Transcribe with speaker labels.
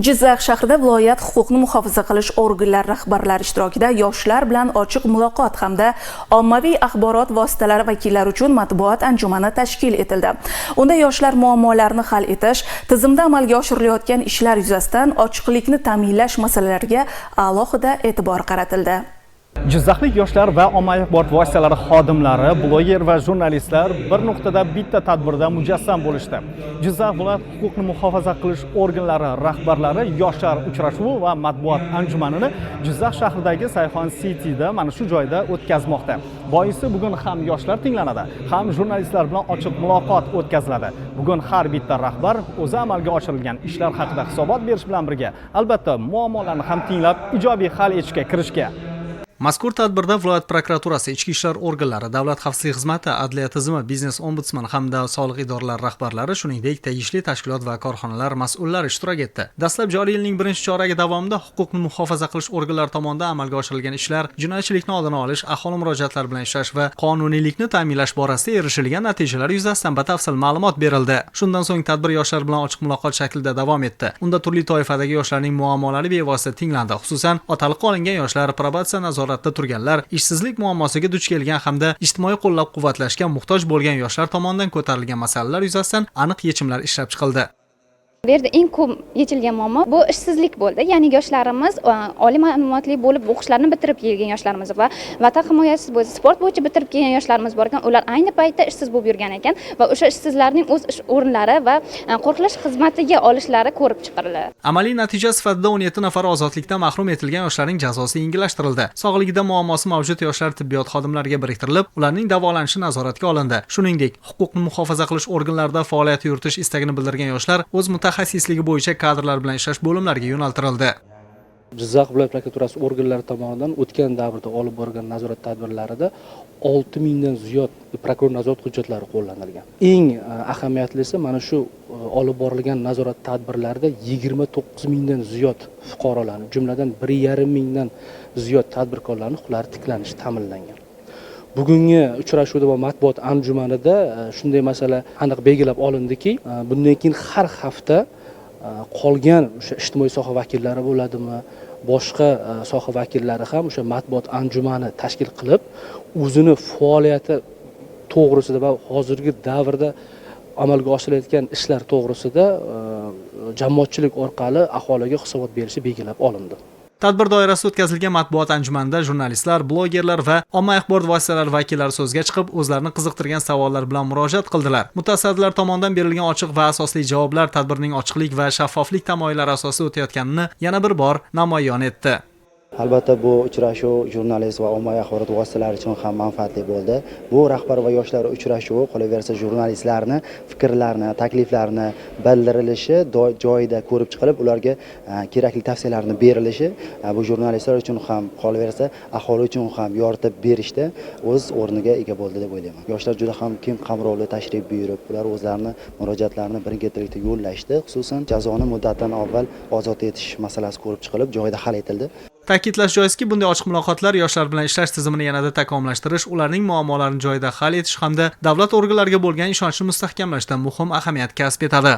Speaker 1: Jizzax shahrida viloyat huquqni muhofaza qilish organlari rahbarlari ishtirokida yoshlar bilan ochiq muloqot hamda ommaviy axborot vositalari vakillari uchun matbuot anjumani tashkil etildi. Unda yoshlar muammolarini hal etish, tizimda amalga oshirilayotgan ishlar yuzasidan ochiqlikni ta'minlash masalalariga alohida e'tibor qaratildi.
Speaker 2: Jizzaxlik yoshlar va ommaviy axborot vositalari xodimlari, bloger va jurnalistlar bir nuqtada bitta tadbirda mujassam bo'lishdi. Jizzax viloyat huquqni muhofaza qilish organlari rahbarlari yoshlar uchrashuvi va matbuot anjumanini Jizzax shahridagi Sayxon City'da mana shu joyda o'tkazmoqda. Boisi bugun ham yoshlar tinglanadi, ham jurnalistlar bilan ochiq muloqot o'tkaziladi. Bugun har bitta rahbar o'zi amalga oshirilgan ishlar haqida hisobot berish bilan birga, albatta muammolarni ham tinglab, ijobiy hal etishga kirishga. Mazkur tadbirda viloyat prokuraturasi, ichki ishlar organlari, davlat xavfsizlik xizmati, adliya tizimi, biznes ombudsman hamda soliq idoralari rahbarlari, shuningdek tegishli tashkilot va korxonalar mas'ullari ishtirok etdi. Dastlab joriy yilning birinchi choragi davomida huquqni muhofaza qilish organlari tomonidan amalga oshirilgan ishlar, jinoyatchilikni oldini olish, aholi murojaatlari bilan ishlash va qonuniylikni ta'minlash borasida erishilgan natijalar yuzasidan batafsil ma'lumot berildi. Shundan so'ng tadbir yoshlar bilan ochiq muloqot shaklida davom etdi. Unda turli toifadagi yoshlarning muammolari bevosita tinglandi. Xususan, otaliqqa olingan yoshlar, probatsiya nazoratda turganlar, ishsizlik muammosiga duch kelgan hamda ijtimoiy qo'llab-quvvatlashga muhtoj bo'lgan yoshlar tomonidan ko'tarilgan masalalar yuzasidan aniq yechimlar ishlab chiqildi.
Speaker 3: Bu yerda eng ko'p yechilgan muammo bu ishsizlik bo'ldi. Ya'ni yoshlarimiz oliy ma'lumotli bo'lib o'qishlarini bitirib kelgan yoshlarimiz va vatan himoyasi bo'yicha sport bo'yicha bitirib kelgan yoshlarimiz bor ekan. Ular ayni paytda ishsiz bo'lib yurgan ekan va o'sha ishsizlarning o'z ish o'rinlari va qo'riqlash xizmatiga olishlari ko'rib chiqildi.
Speaker 2: Amaliy natija sifatida 17 nafar ozodlikdan mahrum etilgan yoshlarning jazosi yengillashtirildi. Sog'ligida muammosi mavjud yoshlar tibbiyot xodimlariga biriktirilib, ularning davolanishi nazoratga olindi. Shuningdek, huquqni muhofaza qilish organlarida faoliyat yuritish istagini bildirgan yoshlar o'z mutaxassisligi bo'yicha kadrlar bilan ishlash bo'limlariga yo'naltirildi.
Speaker 4: Jizzax viloyat prokuraturasi organlari tomonidan o'tgan davrda olib borgan nazorat tadbirlarida 6000 dan ziyod prokuror nazorat hujjatlari qo'llanilgan. Eng ahamiyatlisi mana shu olib borilgan nazorat tadbirlarida 29000 dan ziyod fuqarolarni, jumladan 1,5 dan ziyod tadbirkorlarning huquqlari tiklanishi ta'minlangan. Bugungi uchrashuvda va matbuot anjumanida shunday masala aniq belgilab olindiki, bundan keyin har hafta qolgan o'sha ijtimoiy soha vakillari bo'ladimi, boshqa soha vakillari ham o'sha matbuot anjumani tashkil qilib, o'zini faoliyati to'g'risida va hozirgi davrda amalga oshirilayotgan ishlar to'g'risida jamoatchilik orqali aholiga hisobot berishi belgilab olindi.
Speaker 2: Tadbir doirasida o'tkazilgan matbuot anjumanida jurnalistlar, blogerlar va ommaviy axborot vositalari vakillari so'zga chiqib, o'zlarini qiziqtirgan savollar bilan murojaat qildilar. Mutasaddilar tomonidan berilgan ochiq va asosli javoblar tadbirning ochiqlik va shaffoflik tamoyillari asosida o'tayotganini yana bir bor namoyon etdi.
Speaker 5: Albatta bu uchrashuv jurnalist va ommaviy axborot vositalari uchun ham manfaatli bo'ldi. Bu rahbar va yoshlar uchrashuvi qolaversa jurnalistlarni fikrlarini, takliflarini bildirilishi, joyida ko'rib chiqilib, ularga kerakli tavsiyalarni berilishi bu jurnalistlar uchun ham qolaversa aholi uchun ham yoritib berishda o'z o'rniga ega bo'ldi deb o'ylayman. Yoshlar juda ham keng qamrovli tashrif buyurib, ular o'zlarini murojaatlarini birin-ketirlikda yo'llashdi. Xususan jazoni muddatdan avval ozod etish masalasi ko'rib chiqilib, joyida hal etildi.
Speaker 2: Ta'kidlash joizki, bunday ochiq muloqotlar yoshlar bilan ishlash tizimini yanada takomillashtirish, ularning muammolarini joyida hal etish hamda davlat organlariga bo'lgan ishonchni mustahkamlashda muhim ahamiyat kasb etadi.